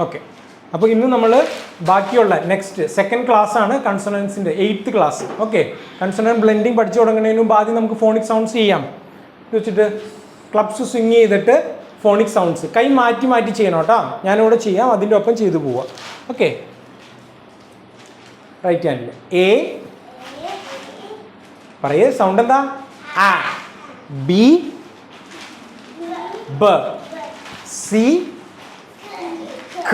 Okay, അപ്പോൾ ഇന്ന് നമ്മൾ ബാക്കിയുള്ള നെക്സ്റ്റ് സെക്കൻഡ് ക്ലാസ് ആണ് കൺസണൻസിൻ്റെ 8th class. Okay, consonant blending പഠിച്ചു തുടങ്ങുന്നതിന് മുമ്പ് ആദ്യം നമുക്ക് ഫോണിക് സൗണ്ട്സ് ചെയ്യാം. ഇത് വെച്ചിട്ട് ക്ലബ്സ് സ്വിങ് ചെയ്തിട്ട് ഫോണിക് സൗണ്ട്സ് കൈ മാറ്റി മാറ്റി ചെയ്യണം കേട്ടോ. ഞാനിവിടെ ചെയ്യാം, അതിൻ്റെ ഒപ്പം ചെയ്തു പോവാം. ഓക്കെ, റൈറ്റ് ഹാൻഡിൽ എ പറയേ, സൗണ്ട് എന്താ? ആ. ബി ബ സി ഖ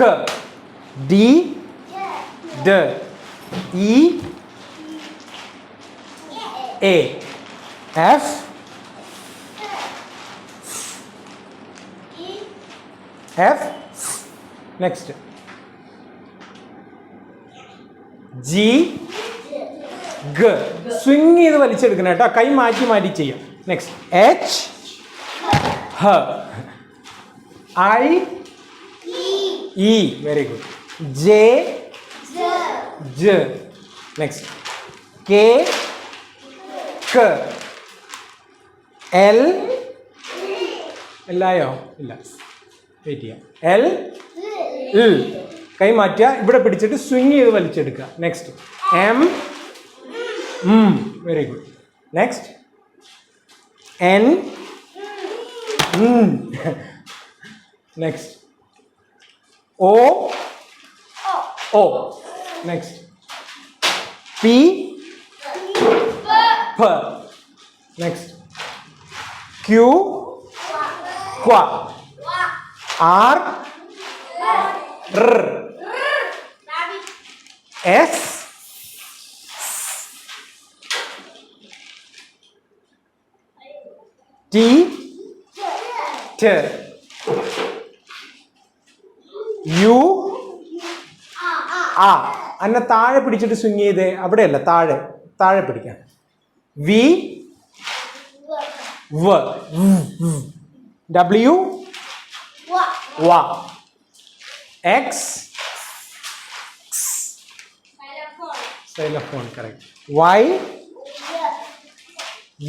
ഡി ഡ ഇ എ എഫ് എഫ് നെക്സ്റ്റ് ജി ഗ. സ്വിങ് ചെയ്ത് വലിച്ചെടുക്കണം കേട്ടോ, കൈ മാറ്റി മാറ്റി ചെയ്യാം. നെക്സ്റ്റ് എച്ച് ഹ ഐ ഇ വെരി ഗുഡ്. ജെ ജ നെക്സ്റ്റ് കെ ക എൽ എല്ലായോ ഇല്ല, വെയിറ്റ് ചെയ്യാം. എൽ ഇൽ കൈ മാറ്റുക, ഇവിടെ പിടിച്ചിട്ട് സ്വിങ് ചെയ്ത് വലിച്ചെടുക്കുക. Next M very good. Next N next O O next P പ നെക്സ്റ്റ് ക്യൂ ക്വ ആർ ർ എസ് ടി ട് യു ആ. അന്നെ താഴെ പിടിച്ചിട്ട് സ്വിങ് ചെയ്തേ, അവിടെയല്ല, താഴെ താഴെ പിടിക്കാം. വി വ ഡബ്ല്യു വ എക്സ് സൈലോഫോൺ കറക്റ്റ്. വൈ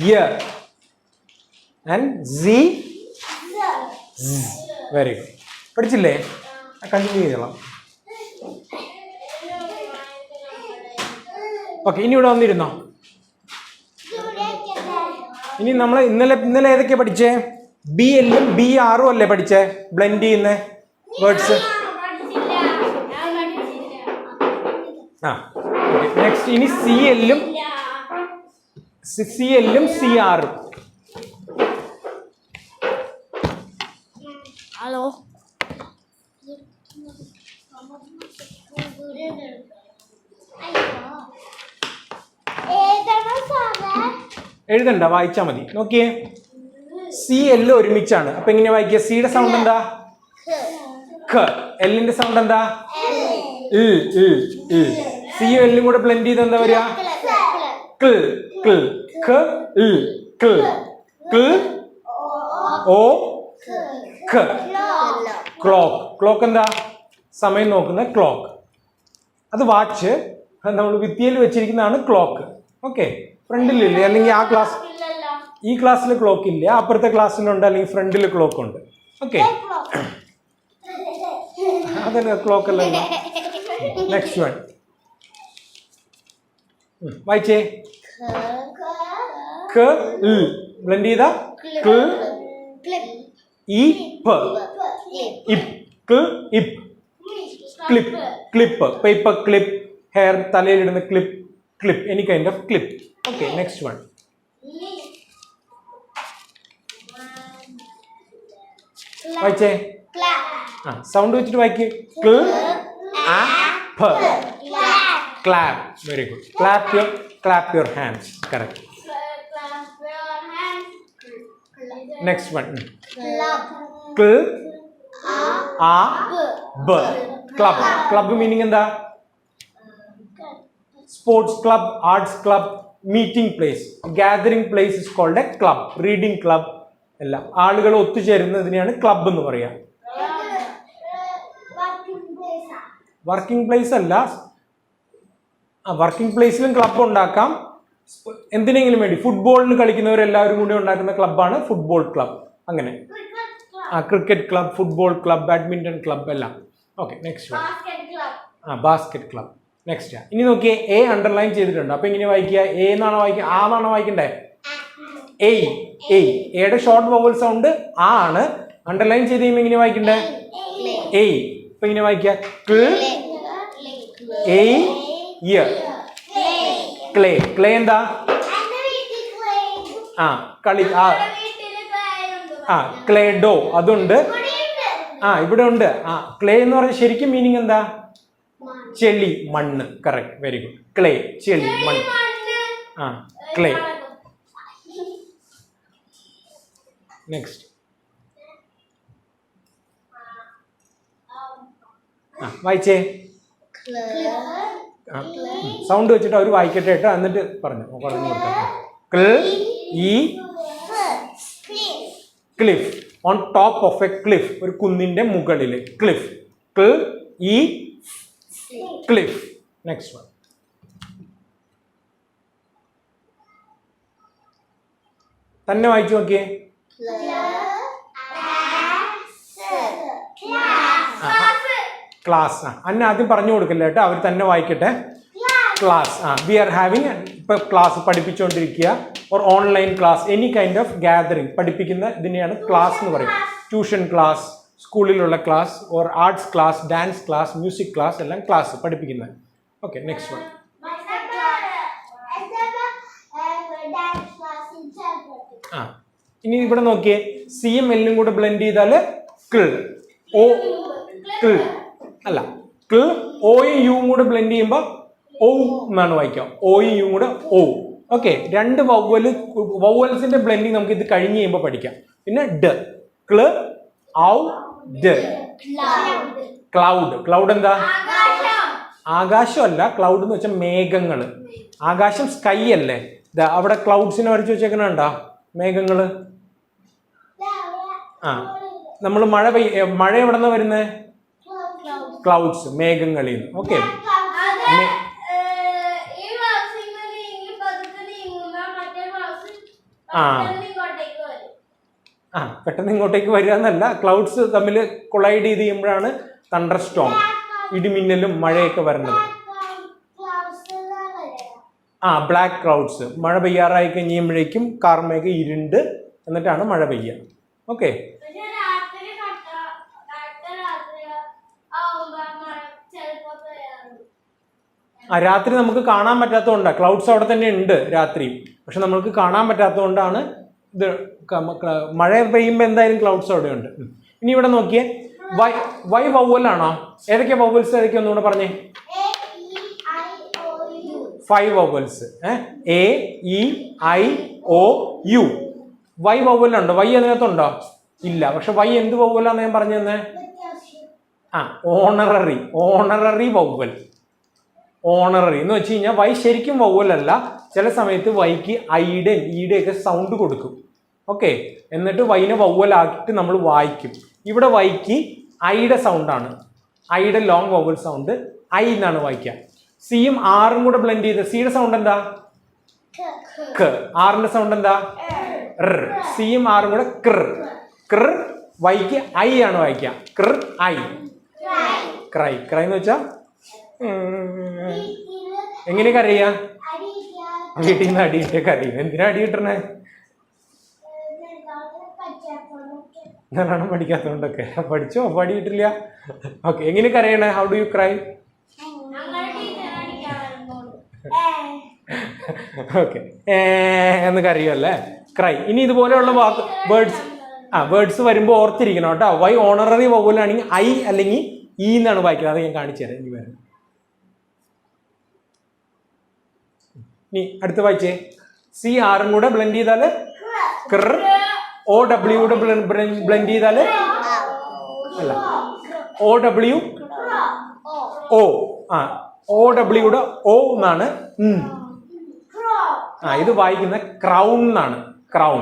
യ ആൻഡ് സി വെരി ഗുഡ്. പഠിച്ചില്ലേ? കണ്ടിന്യൂ ചെയ്തോളാം. ഓക്കെ, ഇനി ഇവിടെ വന്നിരുന്നോ? ഇനി നമ്മൾ ഇന്നലെ ഏതൊക്കെയാ പഠിച്ചേ? ബി എല്ലും ബി ആറും അല്ലേ പഠിച്ചേ? ബ്ലെൻഡ് ചെയ്യുന്ന വേർഡ്സ്. ആ നെക്സ്റ്റ് ഇനി സി എല്ലും സി ആറും. ഹലോ, എഴുതണ്ട, വായിച്ചാ മതി. നോക്കിയേ, സി എല്ല് ഒരുമിച്ചാണ്. അപ്പൊ എങ്ങനെ വായിക്കുക? സിയുടെ സൗണ്ട് എന്താ? ഖ. എല്ലിന്റെ സൗണ്ട് എന്താ? സിയും എല്ലും കൂടെ ബ്ലെൻഡ് ചെയ്ത് എന്താ വരിക? ക്ൽ ക്ൽ ഖ ൽ ക്ൽ ക്ൽ ഓ ഖ. ക്ലോക്ക്. ക്ലോക്ക് എന്താ? സമയം നോക്കുന്ന ക്ലോക്ക്. അത് വാച്ച്. നമ്മൾ ഭിത്തിയിൽ വെച്ചിരിക്കുന്നതാണ് ക്ലോക്ക്. ഓക്കെ, ഫ്രണ്ടിലില്ലേ? അല്ലെങ്കിൽ ഈ ക്ലാസ്സിൽ ക്ലോക്ക് ഇല്ല, അപ്പുറത്തെ ക്ലാസ്സിലുണ്ട്, അല്ലെങ്കിൽ ഫ്രണ്ടിൽ ക്ലോക്ക് ഉണ്ട്. ഓക്കെ, അതല്ല ക്ലോക്ക് അല്ലല്ലോ. നെക്സ്റ്റ് വൺ വായിച്ചേ. ഖ ൽ ബ്ലെൻഡ് ചെയ്ത ക്ൽ ഇ പ ഇപ് ക്ൽ ഇപ്. Clip clip paper clip, hair തലയിലിടുന്ന clip clip, any kind of clip. Okay, next one വായിച്ചേ. ആ സൗണ്ട് വെച്ചിട്ട് വായിക്കേ. ക്ൽ ആ പ clap. Very good. Clap your hands. Correct. Next one ക്ൽ ആ ബ ക്ലബ്. ക്ലബ് മീനിങ് എന്താ? Sports club, arts club, meeting place, gathering place is called a club. Reading club എല്ലാം ആളുകൾ ഒത്തുചേരുന്നതിനെയാണ് ക്ലബ് എന്ന് പറയാ. വർക്കിംഗ് പ്ലേസ് അല്ല, വർക്കിംഗ് പ്ലേസിലും ക്ലബ് ഉണ്ടാക്കാം. എന്തിനെങ്കിലും വേണ്ടി ഫുട്ബോളിന് കളിക്കുന്നവരെല്ലാവരും കൂടി ഉണ്ടാക്കുന്ന ക്ലബ്ബാണ് ഫുട്ബോൾ ക്ലബ്. അങ്ങനെ cricket club, football club, badminton club എല്ലാം. Okay next basket club. Next ഇനി നോക്കിയേ, എ അണ്ടർലൈൻ ചെയ്തിട്ടുണ്ട്. അപ്പൊ ഇങ്ങനെ വായിക്കുക, എ എന്നാണോ വായിക്കുക, ആ എന്നാണോ വായിക്കണ്ടേ? എയ് എയ്. എയുടെ ഷോർട്ട് വവൽ സൗണ്ട് ആ ആണ്. അണ്ടർലൈൻ ചെയ്ത് കഴിയുമ്പോൾ ഇങ്ങനെ വായിക്കണ്ടേ? എയ്. അപ്പൊ ഇങ്ങനെ വായിക്കുക, ക്ലേ. ക്ലേ എന്താ? ആ കളി. ക്ലേ ഡോ അതുണ്ട്. ഇവിടെ ഉണ്ട്. ക്ലേ എന്ന് പറഞ്ഞ ശരിക്കും മീനിങ് എന്താ? ചെളി, മണ്ണ്. Correct, very good. ക്ലേ, ചെളി, മണ്ണ്. ക്ലേ. നെക്സ്റ്റ് വായിച്ചേ. സൗണ്ട് വെച്ചിട്ട് അവർ വായിക്കട്ടെ കേട്ടോ, എന്നിട്ട് പറഞ്ഞു കൊടുക്കാം. Cliff. On top of A cliff. ഒരു കുന്നിന്റെ മുകളിൽ. ക്ലിഫ്. ക്ലിഫ്. Next one. തന്നെ വായിച്ചു നോക്കിയേ. ക്ലാസ്. അന്നെ ആദ്യം പറഞ്ഞു കൊടുക്കില്ല കേട്ടോ, അവർ തന്നെ വായിക്കട്ടെ. ക്ലാസ്. We are having. ഇപ്പൊ ക്ലാസ് പഠിപ്പിച്ചുകൊണ്ടിരിക്കുക. Or online class, any kind of gathering പഠിപ്പിക്കുന്ന ഇതിനെയാണ് ക്ലാസ് എന്ന് പറയും. ട്യൂഷൻ ക്ലാസ്, സ്കൂളിലുള്ള class, or arts class, dance class, music class, എല്ലാം ക്ലാസ് പഠിപ്പിക്കുന്നത്. Okay next one. ഇനി ഇവിടെ നോക്കിയേ, സിയും എല്ലും കൂടെ ബ്ലെൻഡ് ചെയ്താല് ക്ൽ. ഓ ക്ൽ അല്ല, ക്ൽ. ഓയും യുവും കൂടെ ബ്ലെൻഡ് ചെയ്യുമ്പോൾ ഓ എന്നാണ് വായിക്കുക. ഓയും യുവും കൂടെ ഓ. ഓക്കെ, രണ്ട് വവ്വൽസിന്റെ ബ്ലെൻഡിങ് നമുക്ക് ഇത് കഴിഞ്ഞ് കഴിയുമ്പോൾ പഠിക്കാം. പിന്നെ ഡ, ക്ല, ഔ, ഡ. ക്ലൗഡ്. ക്ലൗഡ് എന്താ? ആകാശമല്ല. ക്ലൗഡ് എന്ന് വെച്ചാൽ മേഘങ്ങള്. ആകാശം സ്കൈ അല്ലേ? അവിടെ ക്ലൗഡ്സിനെ വരച്ച് വെച്ചേക്കണുണ്ടോ? മേഘങ്ങള്. നമ്മൾ മഴ എവിടെ നിന്നാ വരുന്നത്? ക്ലൗഡ്സ്, മേഘങ്ങളിൽ നിന്ന്. ഓക്കെ, പെട്ടെന്ന് ഇങ്ങോട്ടേക്ക് വരിക എന്നല്ല, ക്ലൗഡ്സ് തമ്മിൽ കൊളൈഡ് ചെയ്ത് ചെയ്യുമ്പോഴാണ് തണ്ടർ സ്റ്റോം, ഇടിമിന്നലും മഴയൊക്കെ വരുന്നത്. Black clouds. മഴ പെയ്യാറായി കഴിയുമ്പോഴേക്കും കാർമേഘ ഇരുണ്ട്, എന്നിട്ടാണ് മഴ പെയ്യുക. ഓക്കെ, രാത്രി നമുക്ക് കാണാൻ പറ്റാത്തതുകൊണ്ടാണ്. ക്ലൗഡ്സ് അവിടെ തന്നെ ഉണ്ട് രാത്രി, പക്ഷെ നമ്മൾക്ക് കാണാൻ പറ്റാത്തതുകൊണ്ടാണ് ഇത്. മഴ പെയ്യുമ്പോൾ എന്തായാലും ക്ലൗഡ്സ് അവിടെ ഉണ്ട്. ഇനി ഇവിടെ നോക്കിയേ, വൈ വവ്വലാണോ? ഏതൊക്കെയാ വവ്വൽസ്? ഏതൊക്കെയാ ഒന്നുകൂടെ പറഞ്ഞേ. 5 vowels. A, E, I, O, U. Y വവ്വലുണ്ടോ? വൈ അതിനകത്തുണ്ടോ? ഇല്ല. പക്ഷെ വൈ എന്ത് വവ്വലാന്ന് ഞാൻ പറഞ്ഞു തന്നെ? Honorary vowel. ഓണററി എന്ന് വെച്ച് കഴിഞ്ഞാൽ വൈ ശരിക്കും വവ്വലല്ല. ചില സമയത്ത് വൈക്ക് ഐയുടെ ഈയുടെ ഒക്കെ സൗണ്ട് കൊടുക്കും. ഓക്കെ, എന്നിട്ട് വൈനെ വവ്വലാക്കിയിട്ട് നമ്മൾ വായിക്കും. ഇവിടെ വൈക്ക് ഐയുടെ സൗണ്ടാണ്. ഐയുടെ ലോങ് വവ്വൽ സൗണ്ട് ഐ എന്നാണ് വായിക്കുക. സിയും ആറും കൂടെ ബ്ലെൻഡ് ചെയ്ത് സിയുടെ സൗണ്ട് എന്താ? ക. ആറിന്റെ സൗണ്ട് എന്താ? ർ. സിയും ആറും കൂടെ ക്ർ. ക്ർ. വൈക്ക് ഐ ആണ് വായിക്കുക. ക്ർ ഐ. ക്രൈ. ക്രൈ എന്ന് വെച്ചാ എങ്ങനെ കരയാ? വീട്ടിൽ നിന്ന് അടിയിട്ടേ കരയും. എന്തിനാ അടി കിട്ടണേ? നല്ലോണം പഠിക്കാത്തതുകൊണ്ടൊക്കെ. പഠിച്ചോ? അടി കിട്ടില്ല. ഓക്കെ, എങ്ങനെ കരയണേ? How do you cry? Okay, എന്ന് കരയുമല്ലേ? ക്രൈ. ഇനി ഇതുപോലെയുള്ള വേർഡ്സ് വരുമ്പോൾ ഓർത്തിരിക്കണം കേട്ടോ. വൈ ഓണററി വവ്വലാണെങ്കിൽ ഐ അല്ലെങ്കിൽ ഇ എന്നാണ് വായിക്കുന്നത്. അത് ഞാൻ കാണിച്ചു തരാം. ഇനി വരണം. ഇനി അടുത്ത് വായിച്ചേ. സി ആറും കൂടെ ബ്ലെൻഡ് ചെയ്താല് ക്ർ. ഒ ഡബ്ല്യു കൂടെ ബ്ലെൻഡ് ചെയ്താല് അല്ല, ഒ ഡബ്ല്യു ഓ. ഒ ഡബ്ല്യൂടെ ഓ എന്നാണ്. ഇത് വായിക്കുന്ന ക്രൗൺ എന്നാണ്. ക്രൗൺ.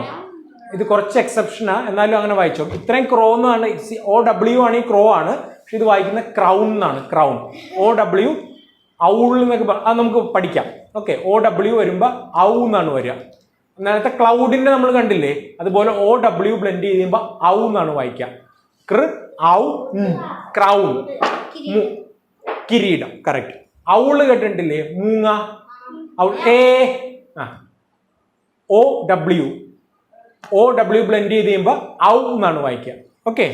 ഇത് കുറച്ച് എക്സെപ്ഷനാ, എന്നാലും അങ്ങനെ വായിച്ചോ. ഇത്രയും ക്രോ എന്നാണ്. ഒ ഡബ്ല്യു ആണ് ഈ ക്രോ ആണ്, പക്ഷെ ഇത് വായിക്കുന്ന ക്രൗൺ എന്നാണ്. ക്രൗൺ. ഒ ഡബ്ല്യു ഔൾ എന്നൊക്കെ അത് നമുക്ക് പഠിക്കാം. ഓക്കെ, ഒ ഡബ്ല്യു വരുമ്പോ ഔ എന്നാണ് വരിക. നേരത്തെ ക്ലൗഡിന്റെ നമ്മൾ കണ്ടില്ലേ, അതുപോലെ ഒ ഡബ്ല്യു ബ്ലെൻഡ് ചെയ്യുമ്പോ ഔ എന്നാണ് വായിക്കുക. ക്ര ഔ ക്രൗൺ. കിരീടം കറക്റ്റ്. ഔള് കേട്ടിട്ടില്ലേ? മൂങ്ങ. ഓ ഡബ്ല്യു ബ്ലെൻഡ് ചെയ്ത് കഴിയുമ്പോൾ ഔ എന്നാണ് വായിക്കുക. Okay,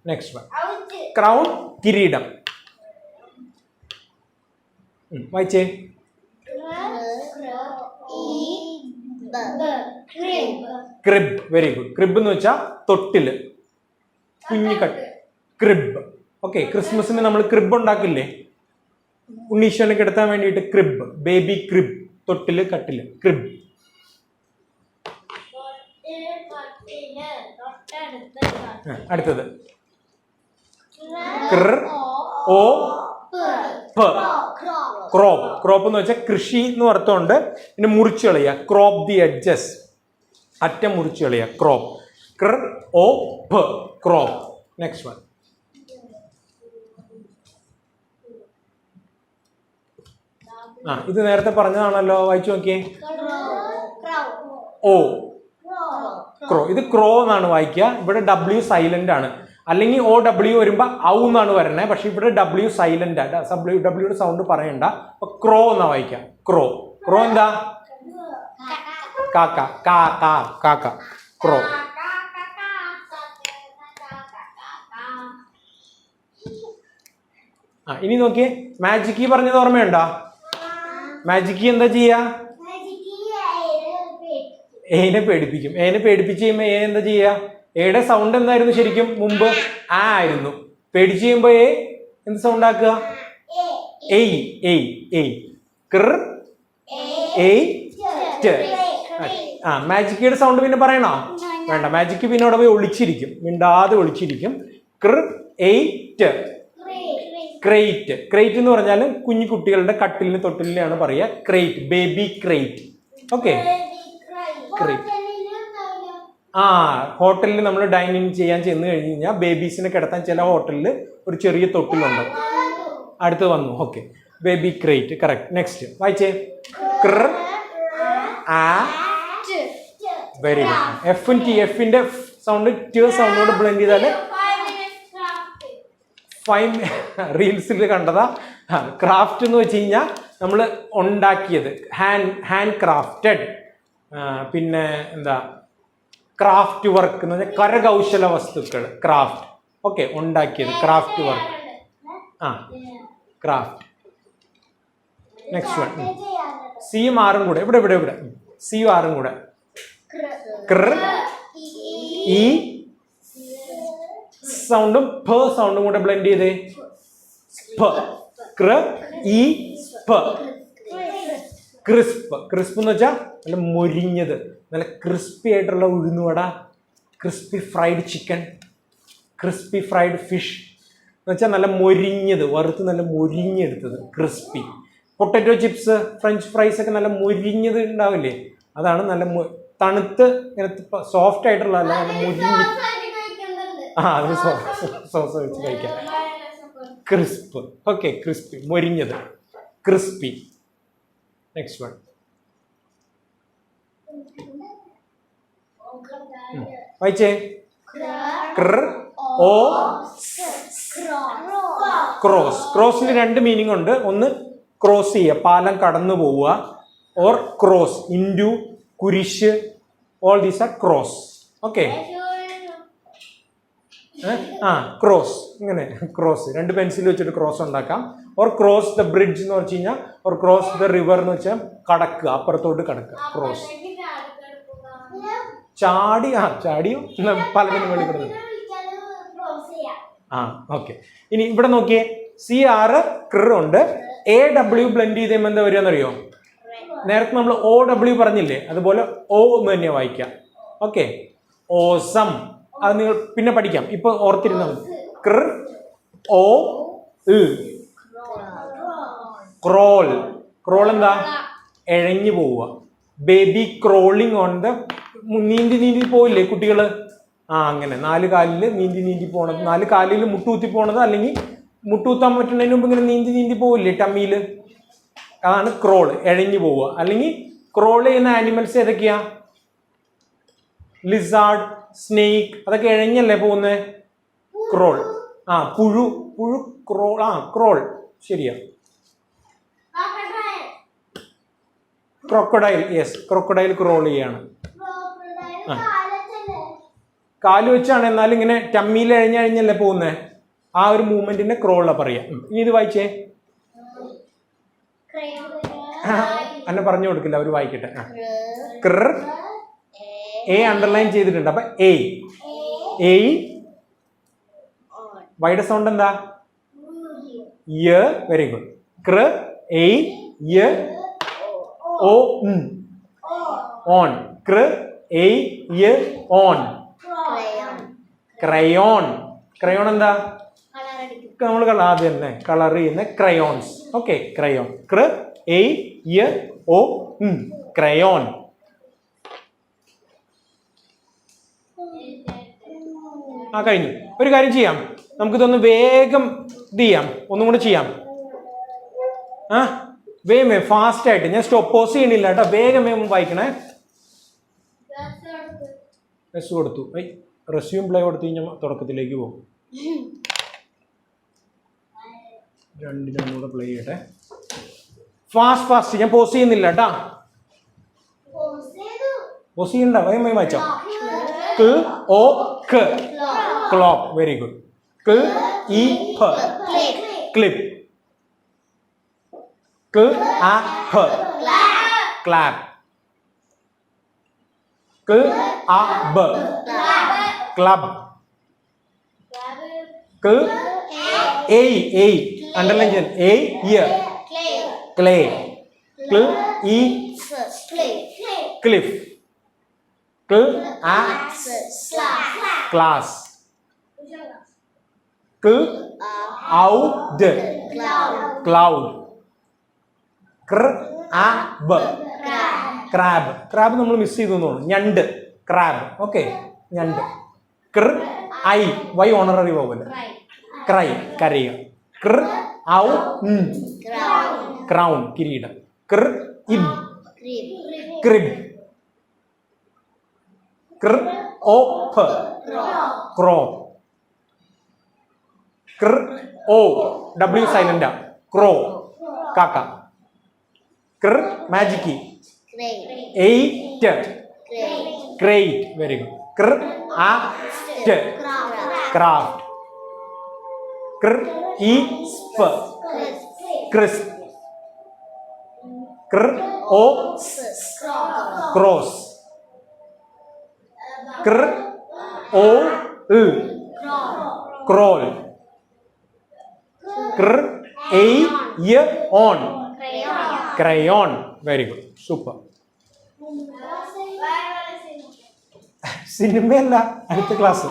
next one. ക്രൗൺ കിരീടം. വായിച്ചേ. ക്രിബ്. Very good. ക്രിബ് എന്ന് വെച്ചാൽ തൊട്ടില്, കുഞ്ഞിക്കട്ട്. ക്രിബ്. ഓക്കെ, ക്രിസ്മസിന് നമ്മൾ ക്രിബ് ഉണ്ടാക്കില്ലേ, ഉണ്ണീശ്വരനെ കിടത്താൻ വേണ്ടിയിട്ട്. ക്രിബ്, ബേബി ക്രിബ്, തൊട്ടില് കട്ടില്, ക്രിബ്. അടുത്തത് ക്രോപ്പ്. ക്രോപ്പ് എന്ന് വെച്ചാൽ കൃഷി എന്ന് അർത്ഥമുണ്ട്. പിന്നെ മുറിച്ചു കളയുക, ക്രോപ്പ് ദി എഡ്ജസ്, അറ്റം മുറിച്ചു കളയുക, ക്രോപ്പ്. ക്രോപ്പ്. Next one. ഇത് നേരത്തെ പറഞ്ഞതാണല്ലോ, വായിച്ചു നോക്കിയേ. ക്രോ. ഇത് ക്രോ എന്നാണ് വായിക്കുക. ഇവിടെ ഡബ്ല്യു സൈലന്റ് ആണ്. അല്ലെങ്കിൽ ഓ ഡബ്ല്യു വരുമ്പോ ഔ എന്നാണ് വരണേ. പക്ഷെ ഇവിടെ ഡബ്ല്യു സൈലന്റ് ആണ്. ഡബ്ല്യൂയുടെ സൗണ്ട് പറയണ്ട. അപ്പൊ ക്രോ എന്നാ വായിക്കുക. ക്രോ. ക്രോ എന്താ? കാക്ക. കാക്ക. ക്രോ. ഇനി നോക്കിയേ, മാജിക് പറഞ്ഞത് ഓർമ്മയുണ്ടോ? മാജിക് എന്താ ചെയ്യാ? ഏനെ പേടിപ്പിക്കും. ഏനെ പേടിപ്പിച്ച് കഴിയുമ്പോ എന്താ ചെയ്യാ? എയുടെ സൗണ്ട് എന്തായിരുന്നു ശരിക്കും? മുമ്പ് ആ ആയിരുന്നു. പേടിച്ച് കഴിയുമ്പോ എന്ത് സൗണ്ട് ആക്കുക? മാജിക്കയുടെ സൗണ്ട് പിന്നെ പറയണോ? വേണ്ട. മാജിക്ക് പിന്നെ അവിടെ പോയി ഒളിച്ചിരിക്കും, മിണ്ടാതെ ഒളിച്ചിരിക്കും. ക്രേറ്റ്. ക്രേറ്റ് എന്ന് പറഞ്ഞാലും കുഞ്ഞു കുട്ടികളുടെ കട്ടിലിന് തൊട്ടിലിനെയാണ് പറയുക. Crate, baby crate. Okay, crate. ഹോട്ടലിൽ നമ്മൾ ഡൈനിങ് ചെയ്യാൻ ചെന്ന് കഴിഞ്ഞ് കഴിഞ്ഞാൽ ബേബീസിനെ കിടത്താൻ ചില ഹോട്ടലിൽ ഒരു ചെറിയ തൊട്ടിലുണ്ട്. അടുത്ത് വന്നു. Okay, baby crate. Correct. Next വായിച്ചേ. Very good. എഫും ടി. എഫിന്റെ സൗണ്ട് ടി സൗണ്ടോട് ബ്ലെൻഡ് ചെയ്താല് റീൽസിൽ കണ്ടതാ. ക്രാഫ്റ്റ് എന്ന് വെച്ച് കഴിഞ്ഞാൽ നമ്മൾ ഉണ്ടാക്കിയത്, ഹാൻഡ് ക്രാഫ്റ്റഡ്. പിന്നെ എന്താ ക്രാഫ്റ്റ് വർക്ക് എന്ന് പറഞ്ഞാൽ കരകൗശല വസ്തുക്കൾ, ക്രാഫ്റ്റ്. ഓക്കെ, ഉണ്ടാക്കിയത്, craft work. Craft. Next one. സിയും ആറും കൂടെ ഇവിടെ സിയും ആറും കൂടെ. ഈ സൗണ്ടും സൗണ്ടും കൂടെ ബ്ലെൻഡ് ചെയ്തേ. ക്രിസ്പ്. ക്രിസ്പ് എന്ന് വെച്ചാൽ നല്ല മൊരിഞ്ഞത്, നല്ല ക്രിസ്പി ആയിട്ടുള്ള ഉഴുന്നുവട, crispy fried chicken, crispy fried fish എന്ന് വെച്ചാൽ നല്ല മൊരിഞ്ഞത്, വറുത്ത് നല്ല മൊരിഞ്ഞെടുത്തത്, crispy. Potato chips, French fries ഒക്കെ നല്ല മൊരിഞ്ഞത് ഉണ്ടാവില്ലേ, അതാണ് നല്ല തണുത്ത് ഇങ്ങനെ സോഫ്റ്റ് ആയിട്ടുള്ള അല്ല, നല്ല മൊരിഞ്ഞ്. അതിന് സോസ് വെച്ച് കഴിക്കാം. ക്രിസ്പ്. ഓക്കെ, ക്രിസ്പി, മൊരിഞ്ഞത്, ക്രിസ്പി. Next one. വായിച്ചേ. ക്രോസ്. ക്രോസിന് രണ്ട് മീനിങ് ഉണ്ട്. ഒന്ന് ക്രോസ് ചെയ്യുക, പാലം കടന്നു പോവുക, ഓർ ക്രോസ് ഇൻറ്റു, കുരിശ്. All these are cross. Okay, cross. ഇങ്ങനെ ക്രോസ്, രണ്ട് പെൻസിൽ വെച്ചിട്ട് ക്രോസ് ഉണ്ടാക്കാം. ഓർ ക്രോസ് ദ ബ്രിഡ്ജ് എന്ന് വെച്ച് കഴിഞ്ഞാൽ, ഓർ ക്രോസ് ദ റിവർ എന്ന് വെച്ചാൽ കടക്കുക, അപ്പുറത്തോട്ട് കടക്കുക, ക്രോസ്. ചാടിയോ പലതിനും വേണ്ടി കിടന്നു. ഓക്കെ. ഇനി ഇവിടെ നോക്കിയേ, CR ഉണ്ട്. AW ബ്ലെൻഡ് ചെയ്ത് എന്താ വരികയെന്നറിയോ? നേരത്തെ നമ്മൾ OW പറഞ്ഞില്ലേ, അതുപോലെ O എന്ന് തന്നെയാ വായിക്കാം. Okay, awesome. അത് നിങ്ങൾ പിന്നെ പഠിക്കാം, ഇപ്പൊ ഓർത്തിരുന്നാൽ മതി. ക്രോൾ. ക്രോൾ എന്താ? എഴഞ്ഞു പോവുക. ബേബി ക്രോളിങ് ഓൺ ദ, നീന്തി പോയില്ലേ കുട്ടികള്? അങ്ങനെ 4 കാലില് നീന്തി പോണത്, 4 കാലിൽ മുട്ടുകുത്തി പോണത്, അല്ലെങ്കിൽ മുട്ടുകുത്താൻ പറ്റുന്നതിന് മുമ്പ് ഇങ്ങനെ നീന്തി പോവില്ലേ ടമ്മിയില്, അതാണ് ക്രോൾ, എഴഞ്ഞു പോവുക. അല്ലെങ്കിൽ ക്രോൾ ചെയ്യുന്ന ആനിമൽസ് ഏതൊക്കെയാ? ലിസാർഡ്, സ്നേക്ക്, അതൊക്കെ എഴഞ്ഞല്ലേ പോകുന്നത്. ക്രോൾ. പുഴു പുഴു ക്രോൾ ക്രോൾ ശരിയാ. ക്രോക്കഡൈൽ യെസ് ക്രോക്കഡൈൽ ക്രോൾ ചെയ്യാണ്. കാല് വെച്ചാണ് എന്നാലും ഇങ്ങനെ ടമ്മിയിൽ കഴിഞ്ഞല്ലേ പോകുന്നത്. ആ ഒരു മൂവ്മെന്റിനെ ക്രോള പറയാ. ഇനി ഇത് വായിച്ചേ. എന്നെ പറഞ്ഞു കൊടുക്കില്ല, അവര് വായിക്കട്ടെ. ക്ര എ അണ്ടർലൈൻ ചെയ്തിട്ടുണ്ട്. അപ്പൊ എ വൈഡ് സൗണ്ട് എന്താ? യ. Very good. ക്ര എ യ ഓ ഓൺ. ക്ര എ യ ഓൺ. ക്രയോൺ. ക്രയോൺ എന്താ? നമ്മൾ ആദ്യം തന്നെ കളർ ചെയ്യുന്ന ക്രയോൺസ്. Okay crayon. ക്ര എ യ ഓ ക്രയോൺ. കഴിഞ്ഞു. ഒരു കാര്യം ചെയ്യാം, നമുക്കിതൊന്ന് വേഗം ഇത് ചെയ്യാം, ഒന്നും കൂടെ ചെയ്യാം. വേഗം ഫാസ്റ്റ് ആയിട്ട്. ഞാൻ പോസ് ചെയ്യണില്ല കേട്ടോ, വേഗം വായിക്കണേ. റെസ് കൊടുത്തു. റെസ്യൂം പ്ലേ കൊടുത്തു കഴിഞ്ഞാൽ തുടക്കത്തിലേക്ക് പോകും. രണ്ടിനൊന്നുകൂടെ പ്ലേ ചെയ്യട്ടെ. ഫാസ്റ്റ്. ഞാൻ പോസ് ചെയ്യുന്നില്ല കേട്ടാ. പോസ് ചെയ്യണ്ട, വേഗം വായിച്ചോ. Clock. Very good. Clip. Clap. Club. Underline ചെയ്യാൻ. Clay. Cliff. Class. Cloud. Crab. Crab നമ്മൾ മിസ് ചെയ്തു തോന്നുന്നു. ഞണ്ട്. ക്രാബ്. ഓക്കെ ഞണ്ട്. I Y honorary vowel. Cry കരയുക. ക്രൗൺ കിരീടം. ക്രിബ്. ക്രോപ്പ്. ഡബ്ല്യു സൈലന്റാ. ക്രോ കാക്ക. Magic. Crate. Very good. Craft. Crisp. Cross. Crawl. On. Crayon. Very good. Super. സിനിമയല്ല, അടുത്ത ക്ലാസ്.